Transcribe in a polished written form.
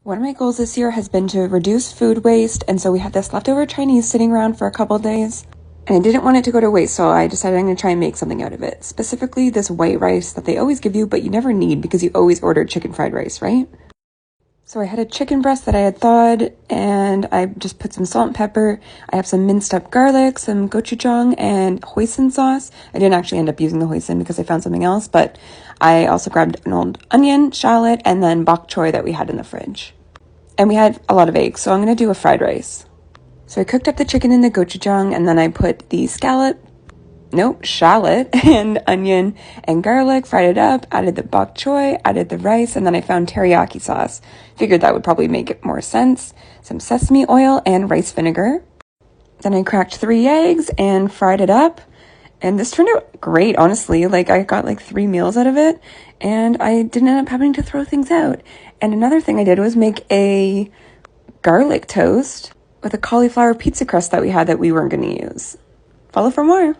One of my goals this year has been to reduce food waste, and so we had this leftover Chinese sitting around for a couple days, and I didn't want it to go to waste, so I decided I'm going to try and make something out of it. Specifically, this white rice that they always give you, but you never need because you always order chicken fried rice, right? So I had a chicken breast that I had thawed, and I just put some salt and pepper. I have some minced up garlic, some gochujang, and hoisin sauce. I didn't actually end up using the hoisin because I found something else, but I also grabbed an old onion, shallot, and then bok choy that we had in the fridge. And we had a lot of eggs, so I'm going to do a fried rice. So I cooked up the chicken in the gochujang, and then I put the shallot and onion and garlic, fried it up, added the bok choy, added the rice, and then I found teriyaki sauce. Figured that would probably make it more sense. Some sesame oil and rice vinegar. Then I cracked 3 eggs and fried it up. And this turned out great, honestly. I got 3 meals out of it, and I didn't end up having to throw things out. And another thing I did was make a garlic toast with a cauliflower pizza crust that we had that we weren't going to use. Follow for more.